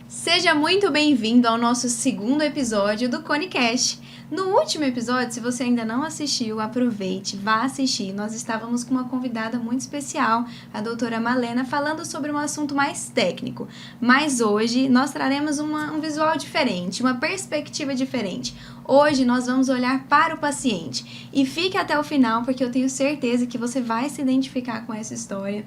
Seja muito bem-vindo ao nosso segundo episódio do ConeCast. No último episódio, se você ainda não assistiu, aproveite, vá assistir. Nós estávamos com uma convidada muito especial, a doutora Malena, falando sobre um assunto mais técnico. Mas hoje nós traremos um visual diferente, uma perspectiva diferente. Hoje nós vamos olhar para o paciente. E fique até o final, porque eu tenho certeza que você vai se identificar com essa história.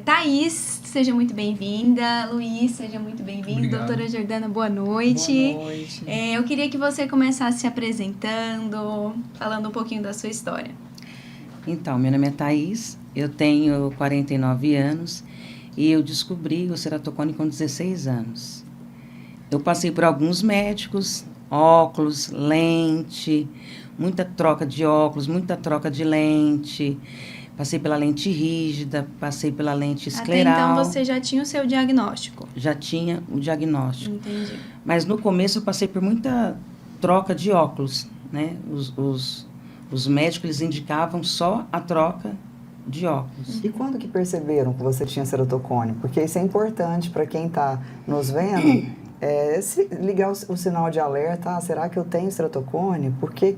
Thaís, seja muito bem-vinda. Luiz, seja muito bem-vindo. Obrigado. Doutora Jordana, boa noite. Boa noite. Eu queria que você começasse se apresentando, falando um pouquinho da sua história. Então, meu nome é Thaís, eu tenho 49 anos e eu descobri o ceratocone com 16 anos. Eu passei por alguns médicos, óculos, lente, muita troca de óculos, muita troca de lente. Passei pela lente rígida, passei pela lente escleral. Até então você já tinha o seu diagnóstico? Já tinha o diagnóstico. Entendi. Mas no começo eu passei por muita troca de óculos, né? Os médicos, eles indicavam só a troca de óculos. E quando que perceberam que você tinha ceratocone? Porque isso é importante para quem está nos vendo. Ligar o sinal de alerta, será que eu tenho ceratocone? Por que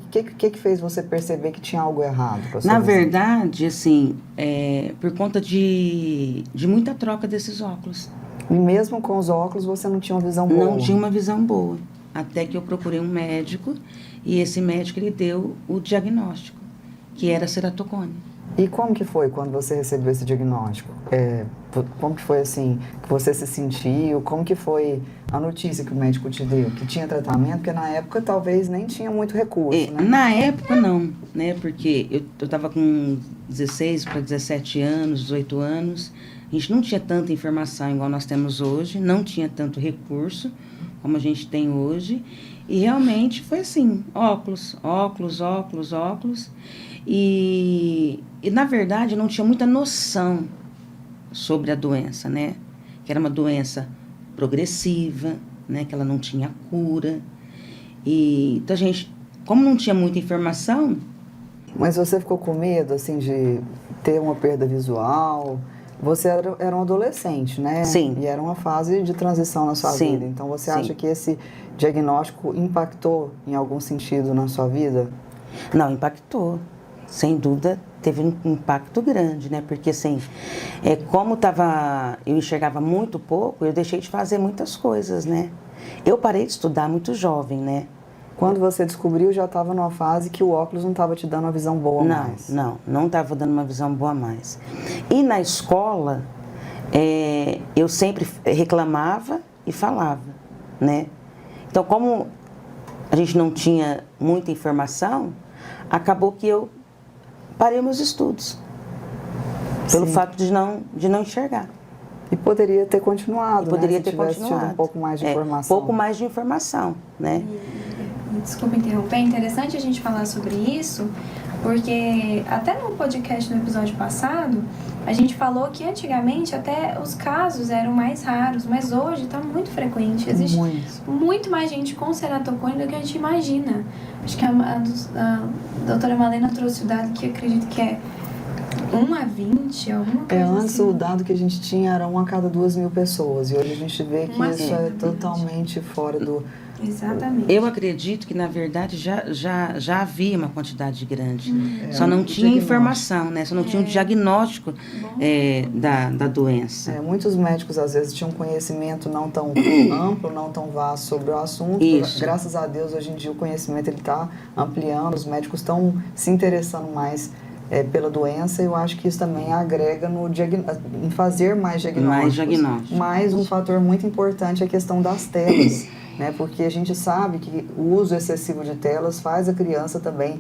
fez você perceber que tinha algo errado? Na verdade, assim, por conta de muita troca desses óculos. E mesmo com os óculos, você não tinha uma visão boa? Não tinha uma visão boa. Até que eu procurei um médico e esse médico, ele deu o diagnóstico, que era ceratocone. E como que foi quando você recebeu esse diagnóstico? Como que foi assim, que você se sentiu? Como que foi a notícia que o médico te deu? Que tinha tratamento? Porque na época talvez nem tinha muito recurso, né? Na época não, né? Porque eu estava com 16 para 17 anos, 18 anos. A gente não tinha tanta informação igual nós temos hoje, não tinha tanto recurso como a gente tem hoje. E realmente foi assim, óculos. E na verdade, eu não tinha muita noção sobre a doença, né? Que era uma doença progressiva, né? Que ela não tinha cura. Então, a gente, como não tinha muita informação... Mas você ficou com medo, assim, de ter uma perda visual? Você era um adolescente, né? Sim. E era uma fase de transição na sua vida. Então, você acha que esse diagnóstico impactou em algum sentido na sua vida? Não, impactou. Sem dúvida, teve um impacto grande, né? Porque, assim, como eu enxergava muito pouco, eu deixei de fazer muitas coisas, né? Eu parei de estudar muito jovem, né? Quando você descobriu, já estava numa fase que o óculos não estava te dando uma visão boa mais. Não estava dando uma visão boa mais. E na escola, eu sempre reclamava e falava, né? Então, como a gente não tinha muita informação, acabou que eu parei meus estudos, pelo fato de não enxergar. E poderia ter continuado, poderia né? ter tivesse continuado. tido um pouco mais de informação. Pouco mais de informação, né? Desculpa interromper, é interessante a gente falar sobre isso, porque até no podcast no episódio passado, a gente falou que antigamente até os casos eram mais raros, mas hoje está muito frequente. Existe muito mais gente com ceratocone do que a gente imagina. Acho que a doutora Malena trouxe o dado que eu acredito que é 1 a 20, alguma coisa Antes assim. o dado que a gente tinha era 1 a cada 2.000 pessoas. E hoje a gente vê que isso é totalmente fora do... Exatamente. Eu acredito que, na verdade, já havia uma quantidade grande. Só não tinha informação, né? Só não tinha um diagnóstico da doença. Muitos médicos, às vezes, tinham um conhecimento não tão amplo, não tão vasto sobre o assunto. Isso. Graças a Deus, hoje em dia, o conhecimento está ampliando. Os médicos estão se interessando mais pela doença. Eu acho que isso também agrega em fazer mais diagnósticos. Mais um fator muito importante é a questão das telas. Né? Porque a gente sabe que o uso excessivo de telas faz a criança também.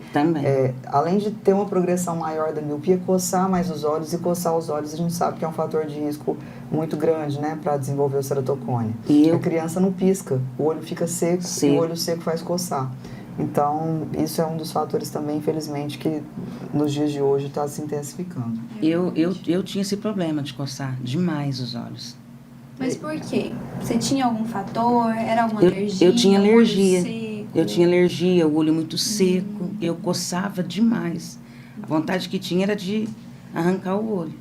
Além de ter uma progressão maior da miopia, coçar mais os olhos. E coçar os olhos a gente sabe que é um fator de risco muito grande, né, para desenvolver o ceratocone. A criança não pisca, o olho fica seco. E o olho seco faz coçar. Então, isso é um dos fatores também, infelizmente, que nos dias de hoje está se intensificando. Eu tinha esse problema de coçar demais os olhos. Mas por quê? Você tinha algum fator? Era alguma alergia? Eu tinha alergia. Eu tinha alergia, o olho muito seco. Eu coçava demais. A vontade que tinha era de arrancar o olho.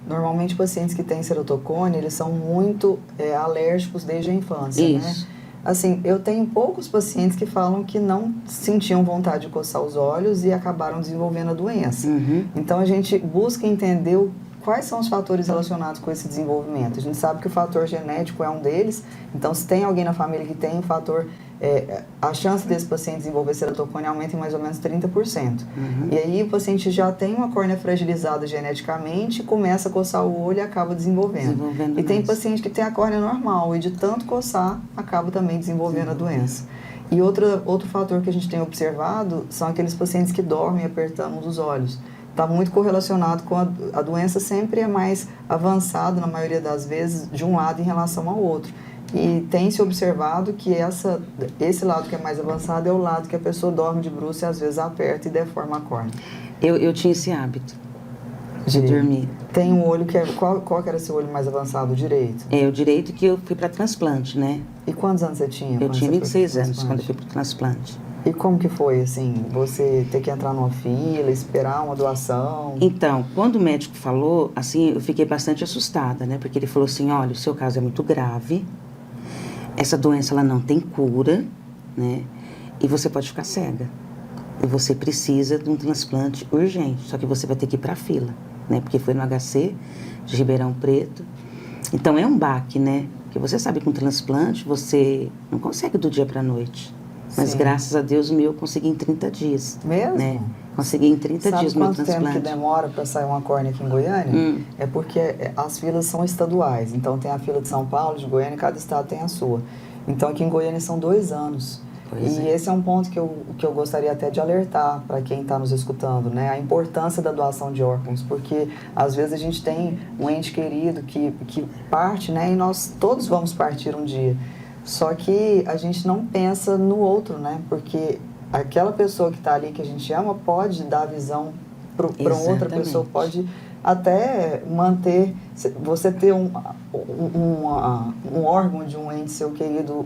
normalmente pacientes que têm ceratocone, eles são muito alérgicos desde a infância, Isso. né? Assim, eu tenho poucos pacientes que falam que não sentiam vontade de coçar os olhos e acabaram desenvolvendo a doença. Então, a gente busca entender quais são os fatores relacionados com esse desenvolvimento. A gente sabe que o fator genético é um deles, então se tem alguém na família que tem o fator, a chance desse paciente desenvolver ceratocone aumenta em mais ou menos 30%. E aí o paciente já tem uma córnea fragilizada geneticamente, começa a coçar o olho e acaba desenvolvendo. E tem paciente que tem a córnea normal e de tanto coçar, acaba também desenvolvendo a doença. E outro fator que a gente tem observado são aqueles pacientes que dormem apertando um dos olhos. Está muito correlacionado com a doença, sempre é mais avançada, na maioria das vezes, de um lado em relação ao outro. E tem se observado que esse lado que é mais avançado é o lado que a pessoa dorme de bruços e às vezes aperta e deforma a córnea. Eu tinha esse hábito de dormir. Tem um olho que qual que era seu olho mais avançado? O direito? O direito que eu fui para transplante, né? E quantos anos você tinha? Eu tinha 26 anos quando eu fui para transplante. E como que foi, assim, você ter que entrar numa fila, esperar uma doação? Então, quando o médico falou, assim, eu fiquei bastante assustada, né? Porque ele falou assim, olha, o seu caso é muito grave, essa doença, ela não tem cura, né? E você pode ficar cega. E você precisa de um transplante urgente, só que você vai ter que ir para a fila, né? Porque foi no HC de Ribeirão Preto. Então, é um baque, né? Porque você sabe que um transplante, você não consegue do dia para a noite. Mas graças a Deus o meu eu consegui em 30 dias. Mesmo? Né? Consegui em 30 dias o meu transplante. Sabe quanto tempo que demora para sair uma córnea aqui em Goiânia? É porque as filas são estaduais. Então tem a fila de São Paulo, de Goiânia, cada estado tem a sua. Então aqui em Goiânia são 2 anos. Esse é um ponto que eu gostaria até de alertar para quem está nos escutando, né? A importância da doação de órgãos, porque às vezes a gente tem um ente querido que parte, né? E nós todos vamos partir um dia. Só que a gente não pensa no outro, né? Porque aquela pessoa que está ali, que a gente ama, pode dar visão para outra pessoa, pode até manter... Você ter um órgão de um ente seu querido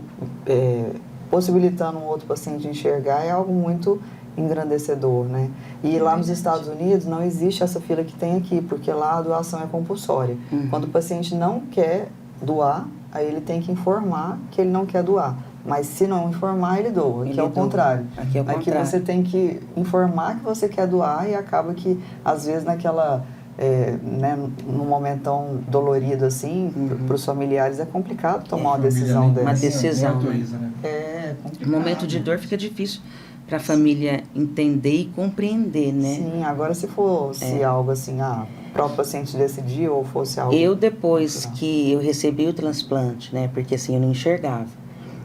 possibilitando um outro paciente enxergar é algo muito engrandecedor, né? E lá nos Estados Unidos não existe essa fila que tem aqui, porque lá a doação é compulsória. Quando o paciente não quer doar, aí ele tem que informar que ele não quer doar. Mas se não informar, ele doa. Aqui é o contrário. Aqui você tem que informar que você quer doar e acaba que, às vezes, naquela... né, num momento tão dolorido assim, para os familiares é complicado tomar uma decisão dessa. Uma decisão. Né? É complicado. No momento de dor fica difícil para a família entender e compreender, né? Sim, agora se fosse algo assim, para o paciente decidir ou fosse algo... Eu, depois que eu recebi o transplante, né? Porque assim, eu não enxergava.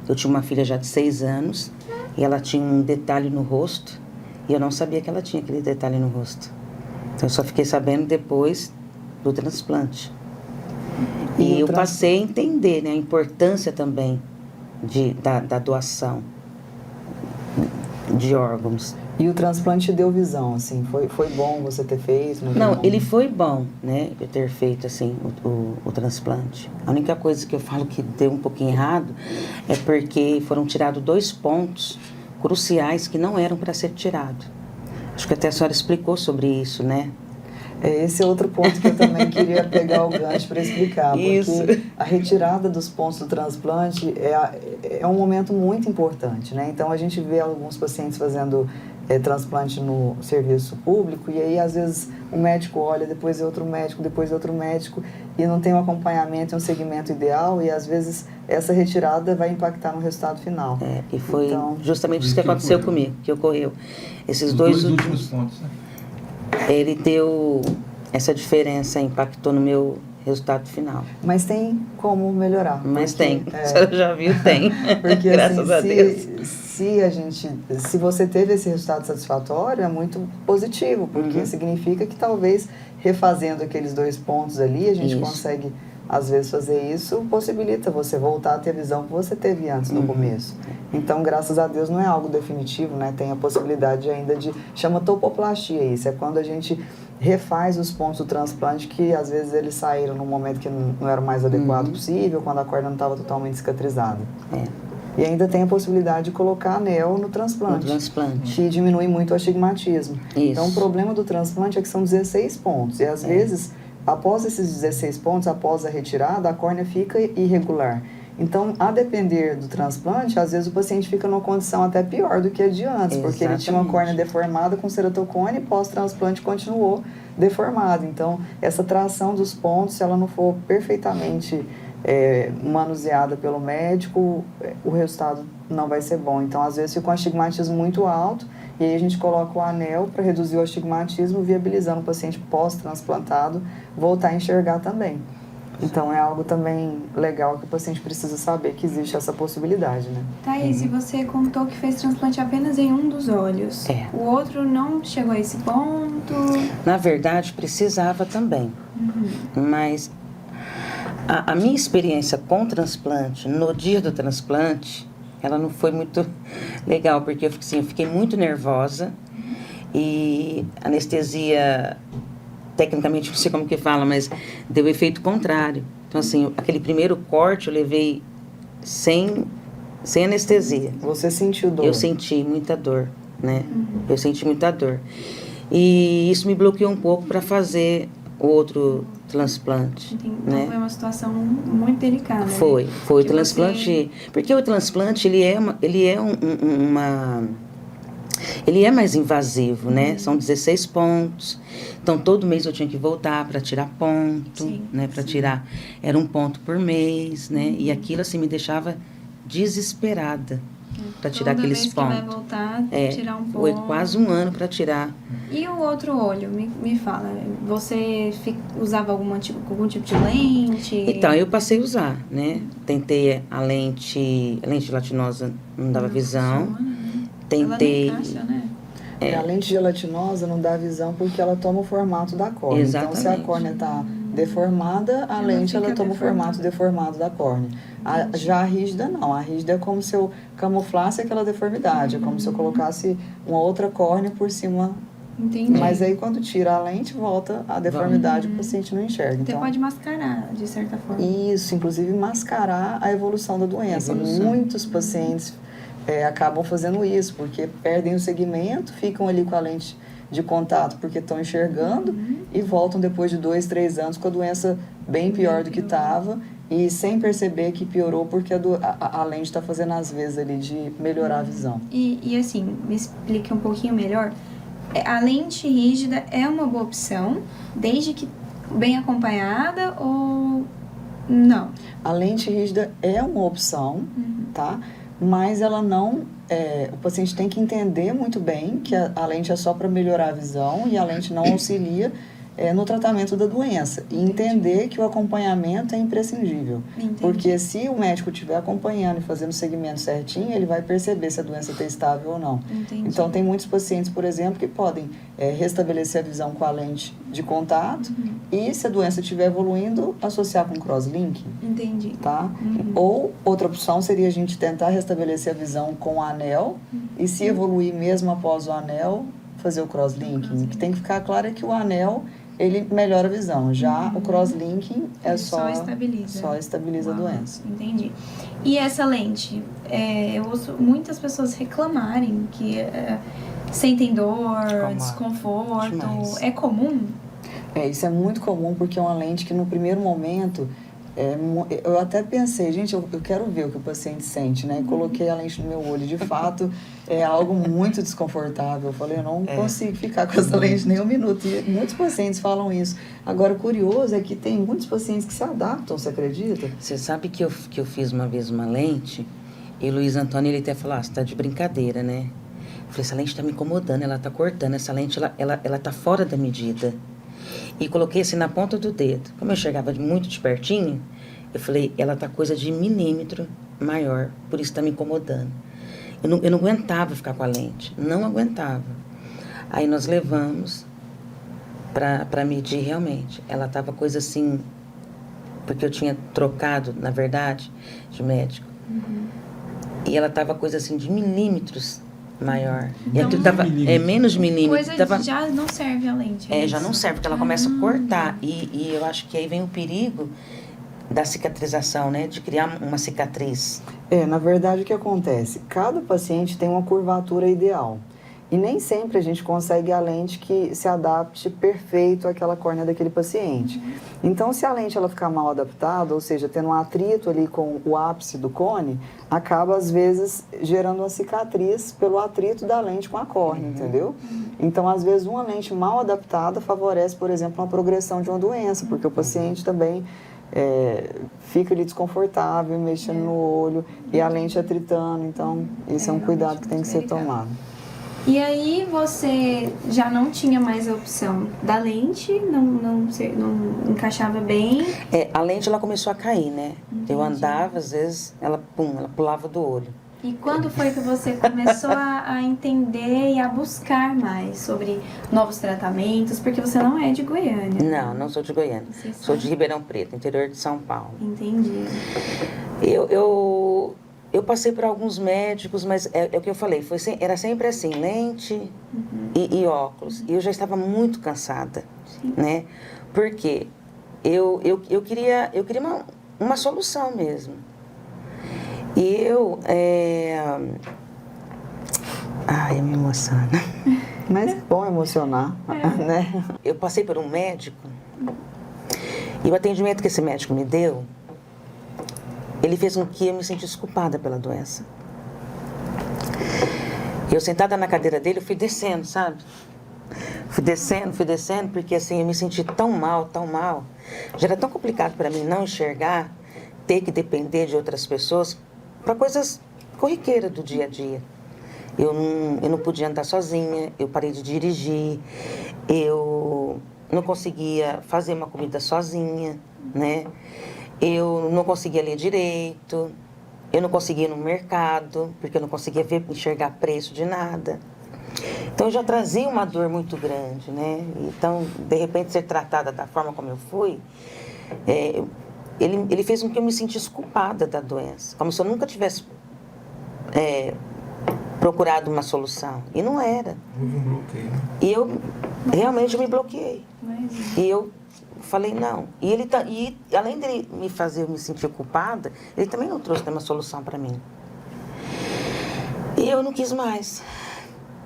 Eu tinha uma filha já de 6 anos e ela tinha um detalhe no rosto e eu não sabia que ela tinha aquele detalhe no rosto. Então, eu só fiquei sabendo depois do transplante. E eu passei a entender, né? A importância também da doação de órgãos. E o transplante deu visão, assim, foi bom você ter feito? Não, ele foi bom, né, eu ter feito, assim, o transplante. A única coisa que eu falo que deu um pouquinho errado é porque foram tirados 2 pontos cruciais que não eram para ser tirados. Acho que até a senhora explicou sobre isso, né? Esse é outro ponto que eu também queria pegar o gancho para explicar, porque a retirada dos pontos do transplante é um momento muito importante, né? Então, a gente vê alguns pacientes fazendo transplante no serviço público e aí, às vezes, o médico olha, depois é outro médico, depois é outro médico e não tem um acompanhamento, um segmento ideal e, às vezes, essa retirada vai impactar no resultado final. E foi justamente isso que aconteceu comigo, que ocorreu. Esses dois últimos pontos, né? Ele deu essa diferença, impactou no meu resultado final. Mas tem como melhorar. Mas tem, a senhora já viu, tem. Porque graças a Deus. Se você teve esse resultado satisfatório, é muito positivo, porque significa que talvez refazendo aqueles 2 pontos ali, a gente consegue, às vezes, fazer isso, possibilita você voltar a ter a visão que você teve antes no começo. Então, graças a Deus, não é algo definitivo, né? Tem a possibilidade ainda chama topoplastia isso, é quando a gente refaz os pontos do transplante que, às vezes, eles saíram num momento que não era o mais adequado possível, quando a córnea não estava totalmente cicatrizada. E ainda tem a possibilidade de colocar anel no transplante. Que diminui muito o astigmatismo. Isso. Então, o problema do transplante é que são 16 pontos. E, às vezes, após esses 16 pontos, após a retirada, a córnea fica irregular. Então, a depender do transplante, às vezes o paciente fica numa condição até pior do que a de antes, porque ele tinha uma córnea deformada com ceratocone e pós-transplante continuou deformado. Então, essa tração dos pontos, se ela não for perfeitamente manuseada pelo médico, o resultado não vai ser bom. Então, às vezes fica um astigmatismo muito alto e aí a gente coloca o anel para reduzir o astigmatismo, viabilizando o paciente pós-transplantado voltar a enxergar também. Então, é algo também legal que o paciente precisa saber que existe essa possibilidade, né? Thaís, e você contou que fez transplante apenas em um dos olhos. O outro não chegou a esse ponto? Na verdade, precisava também. Mas a minha experiência com transplante, no dia do transplante, ela não foi muito legal, porque eu fiquei muito nervosa e anestesia... Tecnicamente, não sei como que fala, mas deu efeito contrário. Então, assim, aquele primeiro corte eu levei sem anestesia. Você sentiu dor? Eu senti muita dor, né? Eu senti muita dor. E isso me bloqueou um pouco para fazer outro transplante. Entendi. Né? Então, foi uma situação muito delicada. Foi o transplante... Porque o transplante, ele é mais invasivo, né? São 16 pontos. Então, todo mês eu tinha que voltar para tirar ponto, né? Para tirar... Era um ponto por mês, né? E aquilo, assim, me deixava desesperada para tirar aqueles pontos. Toda vez que vai voltar, tirar um ponto. Foi quase um ano para tirar. E o outro olho? Me fala. Você usava algum tipo de lente? Então, eu passei a usar, né? Tentei a lente gelatinosa, não dava visão. Funciona, né? Tentei... Ela não encaixa, né? A lente gelatinosa não dá visão porque ela toma o formato da córnea. Exatamente. Então, se a córnea está deformada, a lente ela toma o formato deformado da córnea. Já a rígida, não. A rígida é como se eu camuflasse aquela deformidade. É como se eu colocasse uma outra córnea por cima. Entendi. Mas aí, quando tira a lente, volta a deformidade, o paciente não enxerga. Você pode mascarar, de certa forma. Isso, inclusive mascarar a evolução da doença. Muitos pacientes... acabam fazendo isso, porque perdem o segmento, ficam ali com a lente de contato porque estão enxergando e voltam depois de 2, 3 anos com a doença bem pior do que estava e sem perceber que piorou porque a lente está fazendo às vezes ali de melhorar a visão. E assim, me explique um pouquinho melhor. A lente rígida é uma boa opção, desde que bem acompanhada ou não? A lente rígida é uma opção, tá? Mas ela não... o paciente tem que entender muito bem que a lente é só para melhorar a visão e a lente não auxilia no tratamento da doença. E entender que o acompanhamento é imprescindível. Entendi. Porque se o médico estiver acompanhando e fazendo o segmento certinho, ele vai perceber se a doença está estável ou não. Entendi. Então, tem muitos pacientes, por exemplo, que podem restabelecer a visão com a lente de contato e, se a doença estiver evoluindo, associar com crosslinking. Entendi. Tá? Ou outra opção seria a gente tentar restabelecer a visão com o anel e, se evoluir mesmo após o anel, fazer o crosslinking. O que tem que ficar claro é que o anel ele melhora a visão. Já o crosslinking só estabiliza. Só estabiliza a doença. Entendi. E essa lente? Eu ouço muitas pessoas reclamarem que sentem dor, desconforto. Demais. É comum? Isso é muito comum porque é uma lente que no primeiro momento... eu até pensei, gente, eu quero ver o que o paciente sente, né? Coloquei a lente no meu olho. De fato, é algo muito desconfortável. Eu falei, eu não consigo ficar com essa lente nem um minuto. E muitos pacientes falam isso. Agora, o curioso é que tem muitos pacientes que se adaptam, você acredita? Você sabe que eu fiz uma vez uma lente e o Luiz Antônio, ele até falou, você tá de brincadeira, né? Eu falei, essa lente tá me incomodando, ela tá cortando. Essa lente, ela tá fora da medida. E coloquei assim na ponta do dedo. Como eu enxergava muito de pertinho, eu falei, ela tá coisa de milímetro maior, por isso tá me incomodando. Eu não aguentava ficar com a lente, não aguentava. Aí nós levamos para medir realmente. Ela tava coisa assim, porque eu tinha trocado, na verdade, de médico. E ela tava coisa assim de milímetros maior. Então, e aquilo tava menos de milímetros. Coisa já não serve a lente. Já não serve, porque ela começa a cortar. E eu acho que aí vem o perigo da cicatrização, né? De criar uma cicatriz. Na verdade, o que acontece? Cada paciente tem uma curvatura ideal. E nem sempre a gente consegue a lente que se adapte perfeito àquela córnea daquele paciente. Então, se a lente ela ficar mal adaptada, ou seja, tendo um atrito ali com o ápice do cone, acaba, às vezes, gerando uma cicatriz pelo atrito da lente com a córnea, entendeu? Então, às vezes, uma lente mal adaptada favorece, por exemplo, uma progressão de uma doença, porque o paciente também fica ali desconfortável, mexendo no olho, e a lente atritando. Então, esse é um cuidado que tem que ser tomado. E aí você já não tinha mais a opção da lente, não encaixava bem? A lente ela começou a cair, né? Entendi. Eu andava, às vezes, ela pulava do olho. E quando foi que você começou a entender e a buscar mais sobre novos tratamentos? Porque você não é de Goiânia. Não sou de Goiânia. Sou de Ribeirão Preto, interior de São Paulo. Entendi. Eu passei por alguns médicos, mas é o que eu falei, era sempre assim, lente e óculos. E eu já estava muito cansada, né? Porque eu queria uma solução mesmo. E Ai, me emociona. Mas é bom emocionar, né? Eu passei por um médico, e o atendimento que esse médico me deu, ele fez com que eu me sentisse culpada pela doença. Eu sentada na cadeira dele, eu fui descendo, sabe? Fui descendo, porque assim, eu me senti tão mal. Já era tão complicado para mim não enxergar, ter que depender de outras pessoas para coisas corriqueiras do dia a dia. Eu não podia andar sozinha, eu parei de dirigir, eu não conseguia fazer uma comida sozinha, né? Eu não conseguia ler direito, eu não conseguia ir no mercado, porque eu não conseguia enxergar preço de nada. Então, eu já trazia uma dor muito grande, né? Então, de repente, ser tratada da forma como eu fui, ele fez com que eu me sentisse culpada da doença, como se eu nunca tivesse procurado uma solução. E não era. Houve um bloqueio. E eu realmente me bloqueei. E eu falei não. E além dele me fazer eu me sentir culpada, ele também não trouxe nenhuma solução para mim. E eu não quis mais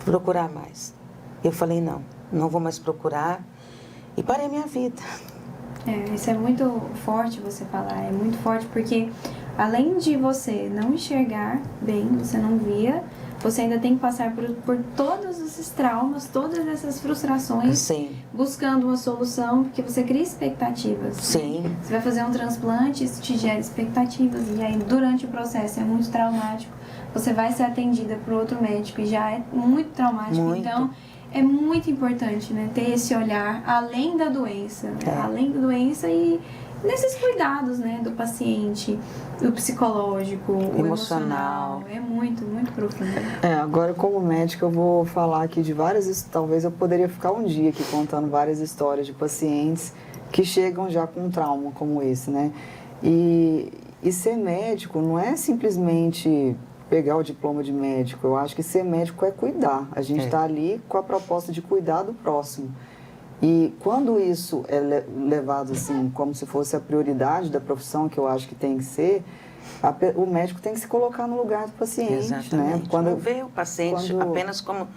procurar mais. Eu falei não vou mais procurar, e parei a minha vida. Isso é muito forte você falar, é muito forte porque além de você não enxergar bem, você não via, você ainda tem que passar por todos esses traumas, todas essas frustrações, Sim. Buscando uma solução, porque você cria expectativas. Sim. Né? Você vai fazer um transplante, isso te gera expectativas, e aí durante o processo é muito traumático, você vai ser atendida por outro médico e já é muito traumático. Muito. Então, é muito importante, né, ter esse olhar além da doença, e nesses cuidados, né, do paciente, do psicológico, o emocional. É muito, muito profundo. Agora, como médica, eu vou falar aqui de talvez eu poderia ficar um dia aqui contando várias histórias de pacientes que chegam já com um trauma como esse, né? E ser médico não é simplesmente pegar o diploma de médico. Eu acho que ser médico é cuidar. A gente está ali com a proposta de cuidar do próximo. E quando isso é levado assim, como se fosse a prioridade da profissão, que eu acho que tem que ser, o médico tem que se colocar no lugar do paciente. Exatamente. Né? Não vê o paciente apenas como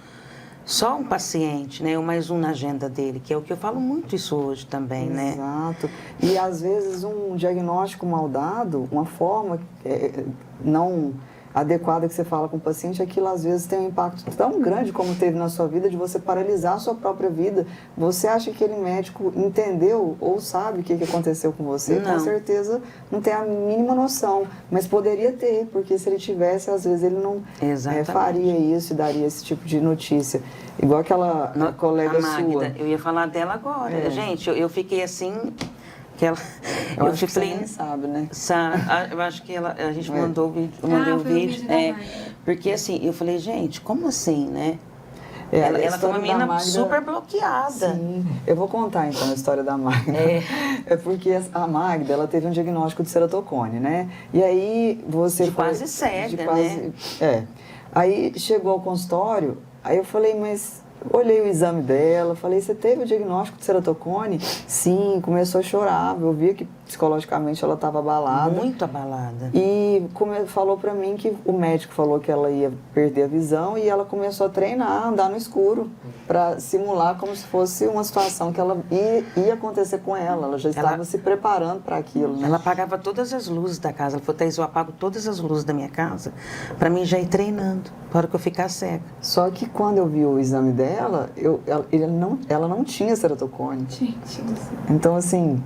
só um paciente, né? Ou mais um na agenda dele, que é o que eu falo muito isso hoje também, né? Exato. E às vezes um diagnóstico mal dado, uma forma não adequada que você fala com o paciente, aquilo às vezes tem um impacto tão grande como teve na sua vida, de você paralisar a sua própria vida. Você acha que aquele médico entendeu ou sabe o que aconteceu com você? Não. Com certeza não tem a mínima noção, mas poderia ter, porque se ele tivesse, às vezes ele não faria isso e daria esse tipo de notícia. Igual aquela colega Magda, sua. Eu ia falar dela agora. Gente, eu fiquei assim... Eu acho que você nem sabe, né? Eu acho que a gente mandou o vídeo. Eu mandei o vídeo. Porque assim, eu falei, gente, como assim, né? Ela foi uma menina Magda, super bloqueada. Sim. Eu vou contar então a história da Magda. É porque a Magda, ela teve um diagnóstico de ceratocone, né? E aí você... quase cega, né? Aí chegou ao consultório, aí eu falei, mas... Olhei o exame dela, falei, você teve o diagnóstico de ceratocone? Sim, começou a chorar, eu vi que psicologicamente ela estava abalada. Muito abalada. E falou para mim que o médico falou que ela ia perder a visão e ela começou a treinar, andar no escuro, para simular como se fosse uma situação que ela ia acontecer com ela. Ela já estava se preparando para aquilo. Né? Ela apagava todas as luzes da casa. Ela falou, Thaís, eu apago todas as luzes da minha casa para mim já ir treinando, para hora que eu ficar cega. Só que quando eu vi o exame dela, ela não tinha ceratocone. Gente, então, assim,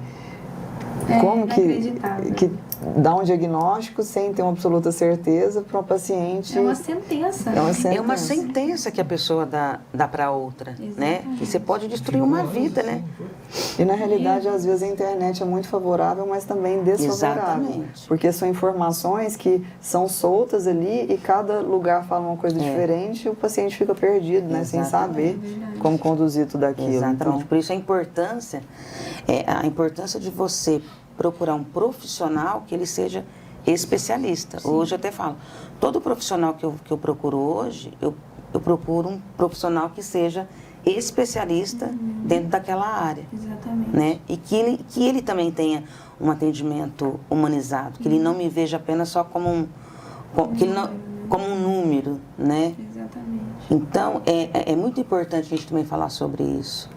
como que dá um diagnóstico sem ter uma absoluta certeza para um paciente? É uma sentença. É uma sentença que a pessoa dá para outra, né? E você pode destruir uma vida, né? E na realidade, às vezes a internet é muito favorável, mas também desfavorável. Exatamente. Porque são informações que são soltas ali e cada lugar fala uma coisa diferente e o paciente fica perdido, né? Sem saber como conduzir tudo aquilo. Exatamente. Então, por isso a importância de você procurar um profissional que ele seja especialista. Sim. Hoje eu até falo, todo profissional que eu procuro hoje, eu procuro um profissional que seja especialista dentro daquela área. Exatamente. Né? E que ele também tenha um atendimento humanizado, que ele não me veja apenas só como um número, né? Exatamente. Então, é muito importante a gente também falar sobre isso,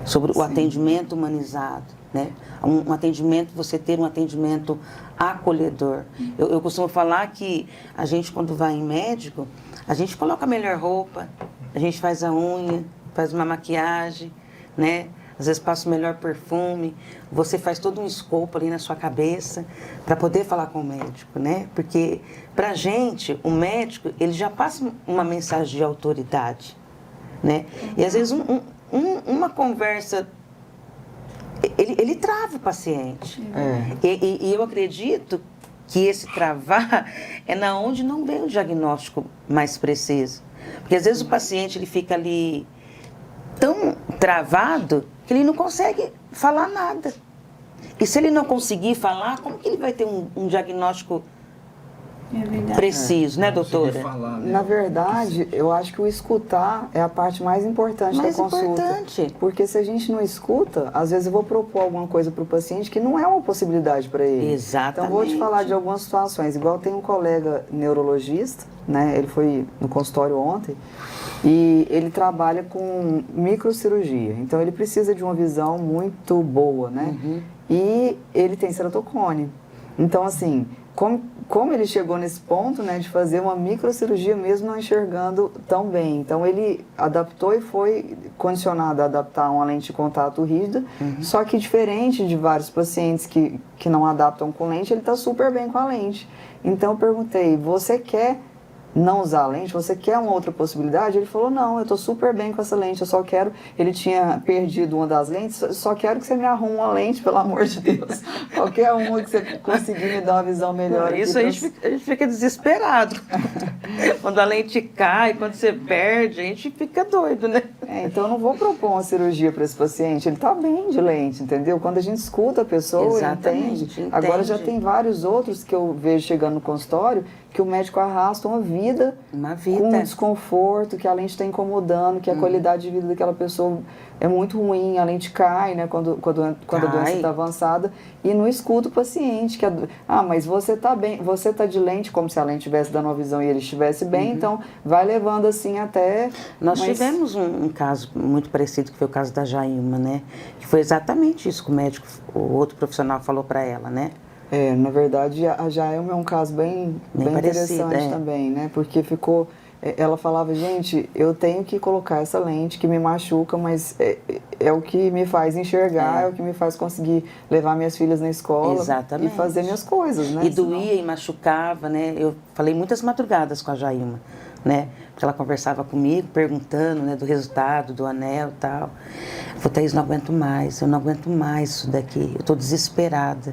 sobre o atendimento humanizado, né? Um atendimento, você ter um atendimento acolhedor. Eu costumo falar que a gente, quando vai em médico, a gente coloca a melhor roupa, a gente faz a unha, faz uma maquiagem, né? Às vezes passa o melhor perfume, você faz todo um escopo ali na sua cabeça para poder falar com o médico, né? Porque pra gente, o médico, ele já passa uma mensagem de autoridade, né? E às vezes uma conversa, ele trava o paciente. E eu acredito que esse travar é na onde não vem o diagnóstico mais preciso. Porque às vezes o paciente ele fica ali tão travado que ele não consegue falar nada. E se ele não conseguir falar, como que ele vai ter um diagnóstico preciso, né, doutora? Falar, né? Na verdade, eu acho que o escutar é a parte mais importante da consulta. Porque se a gente não escuta, às vezes eu vou propor alguma coisa para o paciente que não é uma possibilidade para ele. Exatamente. Então, vou te falar de algumas situações. Igual tem um colega neurologista, né? Ele foi no consultório ontem e ele trabalha com microcirurgia. Então, ele precisa de uma visão muito boa, né? E ele tem ceratocone. Então, assim, como ele chegou nesse ponto, né, de fazer uma microcirurgia mesmo não enxergando tão bem. Então, ele adaptou e foi condicionado a adaptar uma lente de contato rígida, só que diferente de vários pacientes que não adaptam com lente, ele está super bem com a lente. Então, eu perguntei, você quer não usar a lente? Você quer uma outra possibilidade? Ele falou, não, eu estou super bem com essa lente, eu só quero... Ele tinha perdido uma das lentes, só quero que você me arrume uma lente, pelo amor de Deus. Qualquer uma que você conseguir me dar uma visão melhor. Isso a gente fica desesperado. Quando a lente cai, quando você perde, a gente fica doido, né? Então eu não vou propor uma cirurgia para esse paciente, ele está bem de lente, entendeu? Quando a gente escuta a pessoa, entende. Agora já tem vários outros que eu vejo chegando no consultório, que o médico arrasta uma vida com um desconforto, que a lente está incomodando, que a qualidade de vida daquela pessoa é muito ruim, a lente cai, né, quando a doença está avançada, e não escuta o paciente, mas você está bem, você está de lente, como se a lente estivesse dando uma visão e ele estivesse bem, então vai levando assim até... Nós tivemos um caso muito parecido, que foi o caso da Jailma, né, que foi exatamente isso que o médico, o outro profissional falou para ela, né. Na verdade, a Jailma é um caso bem interessante também, né? Porque ela falava, gente, eu tenho que colocar essa lente que me machuca, mas é o que me faz enxergar, é o que me faz conseguir levar minhas filhas na escola e fazer minhas coisas, né? E doía e machucava, né? Eu falei muitas madrugadas com a Jailma, né? Porque ela conversava comigo, perguntando, né, do resultado, do anel e tal. Eu falei, Thaís, eu não aguento mais isso daqui, eu estou desesperada,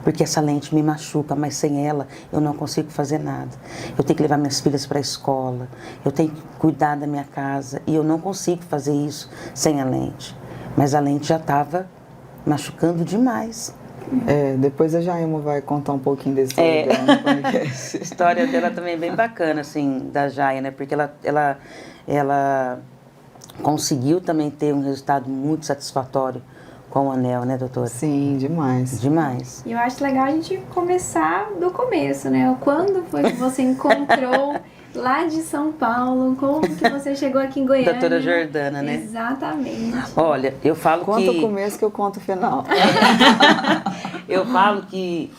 porque essa lente me machuca, mas sem ela eu não consigo fazer nada. Eu tenho que levar minhas filhas para a escola, eu tenho que cuidar da minha casa, e eu não consigo fazer isso sem a lente. Mas a lente já estava machucando demais. Depois a Jailma vai contar um pouquinho desse dela no podcast. A história dela também é bem bacana, assim, da Jaia, né? Porque ela conseguiu também ter um resultado muito satisfatório com o anel, né, doutora? Sim, demais. Demais. E eu acho legal a gente começar do começo, né? Quando foi que você encontrou lá de São Paulo? Como que você chegou aqui em Goiânia? Doutora Jordana, né? Exatamente. Olha, eu falo Conta que... o começo que eu conto o final. Eu falo que...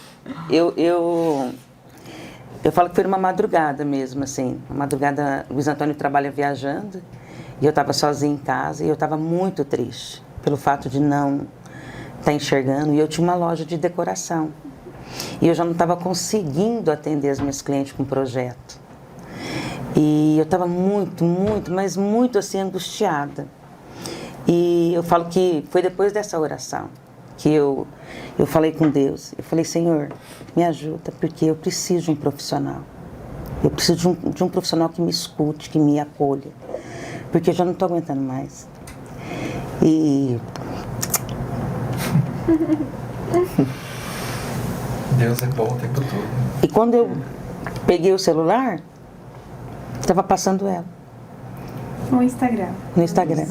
Eu falo que foi uma madrugada mesmo, assim. Uma madrugada, o Luiz Antônio trabalha viajando, e eu estava sozinha em casa, e eu estava muito triste pelo fato de não estar enxergando. E eu tinha uma loja de decoração. E eu já não estava conseguindo atender as minhas clientes com projeto. E eu estava muito, mas muito assim, angustiada. E eu falo que foi depois dessa oração que eu falei com Deus. Eu falei, Senhor, me ajuda, porque eu preciso de um profissional. Eu preciso de um profissional que me escute, que me acolha. Porque eu já não estou aguentando mais. E... Deus é bom o tempo todo. E quando eu peguei o celular, estava passando ela. No Instagram. No Instagram.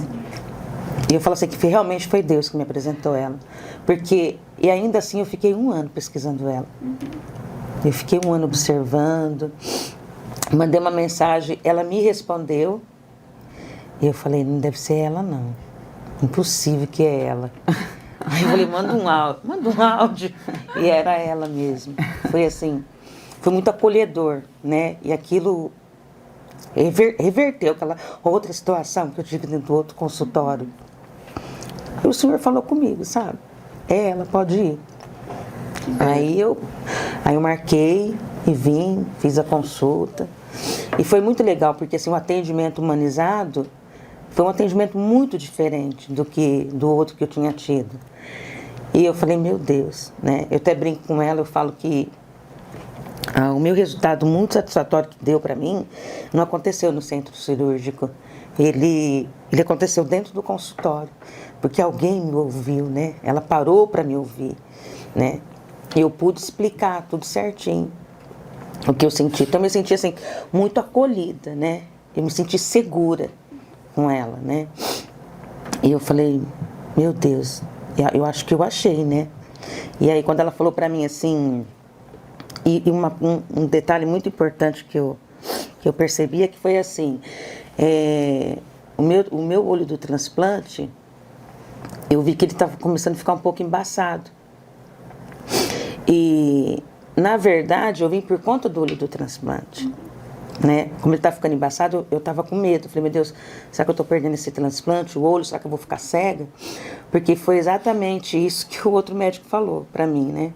E eu falo assim, que realmente foi Deus que me apresentou ela. Porque, e ainda assim, eu fiquei 1 ano pesquisando ela. Eu fiquei 1 ano observando, mandei uma mensagem, ela me respondeu. E eu falei, não deve ser ela, não. Impossível que é ela. Aí eu falei, manda um áudio. E era ela mesmo. Foi assim, foi muito acolhedor, né? E aquilo reverteu aquela outra situação que eu tive dentro do outro consultório. Aí o senhor falou comigo, sabe? Ela pode ir. Aí eu marquei e vim, fiz a consulta. E foi muito legal, porque assim, o atendimento humanizado foi um atendimento muito diferente do outro que eu tinha tido. E eu falei, meu Deus, né? Eu até brinco com ela, eu falo que o meu resultado muito satisfatório que deu para mim não aconteceu no centro cirúrgico. Ele aconteceu dentro do consultório, porque alguém me ouviu, né? Ela parou para me ouvir, né? E eu pude explicar tudo certinho o que eu senti. Então eu me senti assim muito acolhida, né? Eu me senti segura com ela, né? E eu falei, meu Deus, eu acho que eu achei, né? E aí quando ela falou para mim assim, um detalhe muito importante que eu percebi é que foi assim, o meu olho do transplante, eu vi que ele estava começando a ficar um pouco embaçado. E, na verdade, eu vim por conta do olho do transplante. Né? Como ele estava ficando embaçado, eu estava com medo. Eu falei, meu Deus, será que eu estou perdendo esse transplante, o olho? Será que eu vou ficar cega? Porque foi exatamente isso que o outro médico falou para mim, né?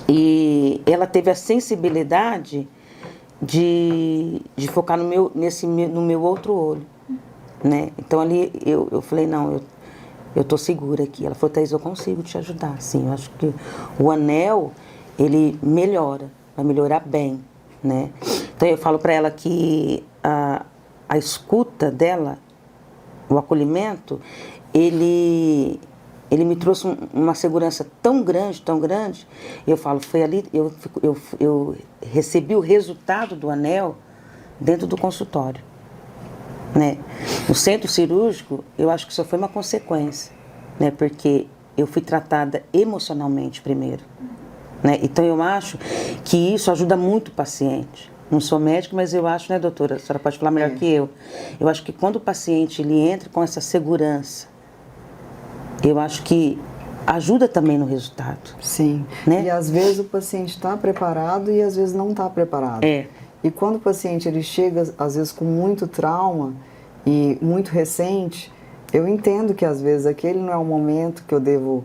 E ela teve a sensibilidade de focar no meu outro olho, né? Então ali eu falei, não, eu tô segura aqui. Ela falou, Thaís, eu consigo te ajudar, sim. Eu acho que o anel, ele vai melhorar bem, né? Então eu falo para ela que a escuta dela, o acolhimento, ele me trouxe uma segurança tão grande, eu falo, foi ali, eu recebi o resultado do anel dentro do consultório, né? No centro cirúrgico, eu acho que isso foi uma consequência, né? Porque eu fui tratada emocionalmente primeiro, né? Então eu acho que isso ajuda muito o paciente. Não sou médica, mas eu acho, né, doutora? A senhora pode falar melhor que eu. Eu acho que quando o paciente ele entra com essa segurança, eu acho que ajuda também no resultado. Sim. Né? E às vezes o paciente está preparado e às vezes não está preparado. E quando o paciente ele chega, às vezes, com muito trauma e muito recente, eu entendo que às vezes aquele não é o momento que eu devo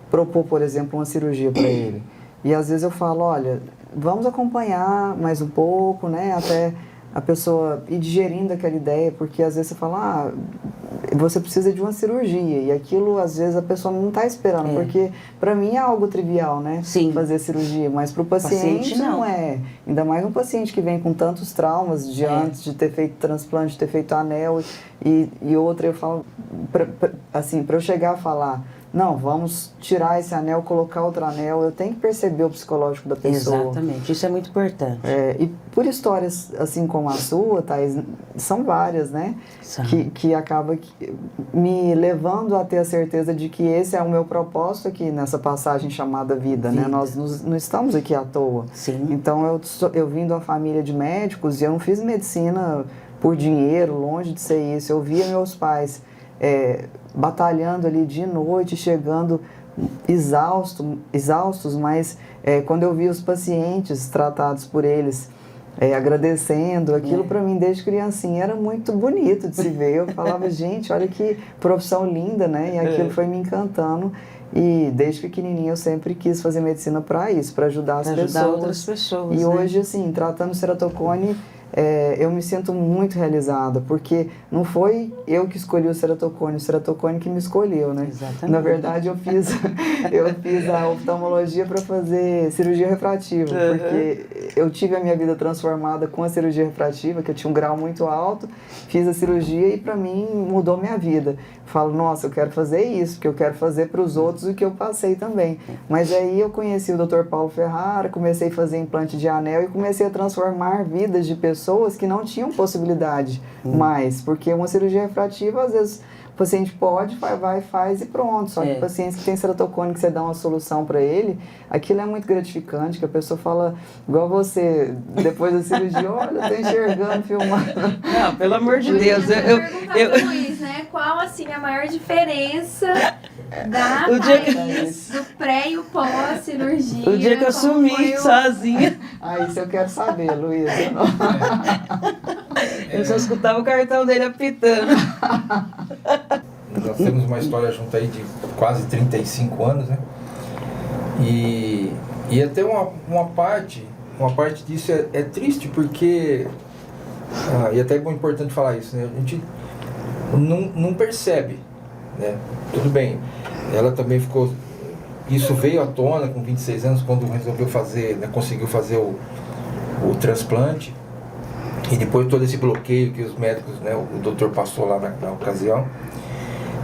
propor, por exemplo, uma cirurgia para ele. E às vezes eu falo, olha, vamos acompanhar mais um pouco, né, até a pessoa ir digerindo aquela ideia, porque às vezes você fala, você precisa de uma cirurgia, e aquilo às vezes a pessoa não está esperando, porque para mim é algo trivial, né, sim, fazer cirurgia, mas para o paciente não é. Ainda mais um paciente que vem com tantos traumas de antes de ter feito transplante, de ter feito anel, e outra, eu falo, assim, para eu chegar a falar, não, vamos tirar esse anel, colocar outro anel. Eu tenho que perceber o psicológico da pessoa. Exatamente, isso é muito importante. E por histórias assim como a sua, Thaís, são várias, né? Que acaba me levando a ter a certeza de que esse é o meu propósito aqui nessa passagem chamada vida, né? Nós não estamos aqui à toa. Sim. Então eu vim de uma família de médicos e eu não fiz medicina por dinheiro, longe de ser isso. Eu via meus pais batalhando ali dia e noite, chegando exaustos, mas quando eu vi os pacientes tratados por eles, agradecendo, aquilo para mim desde criancinha era muito bonito de se ver. Eu falava, gente, olha que profissão linda, né? E aquilo foi me encantando. E desde pequenininha eu sempre quis fazer medicina para isso, para ajudar as pessoas. Outras pessoas. E hoje, assim, tratando ceratocone, eu me sinto muito realizada, porque não foi eu que escolhi o ceratocone que me escolheu, né? Exatamente. Na verdade, eu fiz a oftalmologia para fazer cirurgia refrativa, porque eu tive a minha vida transformada com a cirurgia refrativa, que eu tinha um grau muito alto, fiz a cirurgia e para mim mudou minha vida. Falo, nossa, eu quero fazer isso, porque eu quero fazer para os outros o que eu passei também. Mas aí eu conheci o Dr. Paulo Ferrara, comecei a fazer implante de anel e comecei a transformar vidas de pessoas que não tinham possibilidade mais, porque uma cirurgia refrativa, às vezes, o paciente pode, vai, faz e pronto. Só que pacientes que têm ceratocone, que você dá uma solução para ele, aquilo é muito gratificante, que a pessoa fala, igual você, depois da cirurgia, olha, eu tô enxergando, filmando. Não, pelo amor de Deus. Eu Luiz, né? Qual, assim, a maior diferença da Thaís, do pré e o pós-cirurgia? O dia que eu sumi sozinha. Isso eu quero saber, Luiz. Eu só escutava o cartão dele apitando. Nós temos uma história junto aí de quase 35 anos, né? E até uma parte disso é triste, porque e até é bom, importante falar isso, né? A gente não percebe, né? Tudo bem, ela também ficou... Isso veio à tona com 26 anos, quando resolveu fazer, né, conseguiu fazer o transplante. E depois todo esse bloqueio que os médicos, né, o doutor passou lá na ocasião.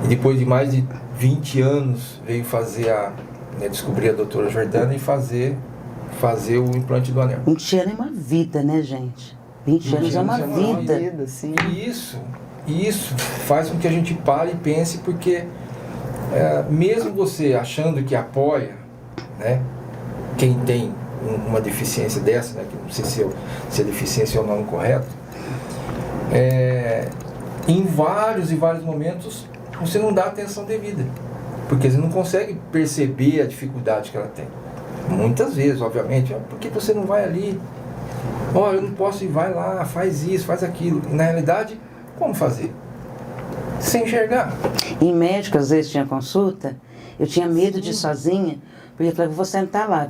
E depois de mais de 20 anos veio fazer descobrir a doutora Jordana e fazer o implante do anel. 20 anos é uma vida, né, gente? 20 anos é uma vida. Sim. E isso faz com que a gente pare e pense, porque mesmo você achando que apoia, né, quem tem uma deficiência dessa, né, que não sei se a deficiência é o nome correto, em vários e vários momentos você não dá atenção devida, porque você não consegue perceber a dificuldade que ela tem. Muitas vezes, obviamente, por que você não vai ali? Eu não posso ir, vai lá, faz isso, faz aquilo. E na realidade, como fazer? Sem enxergar. Em médico, às vezes tinha consulta, eu tinha medo de ir sozinha, porque eu falava, vou sentar lá,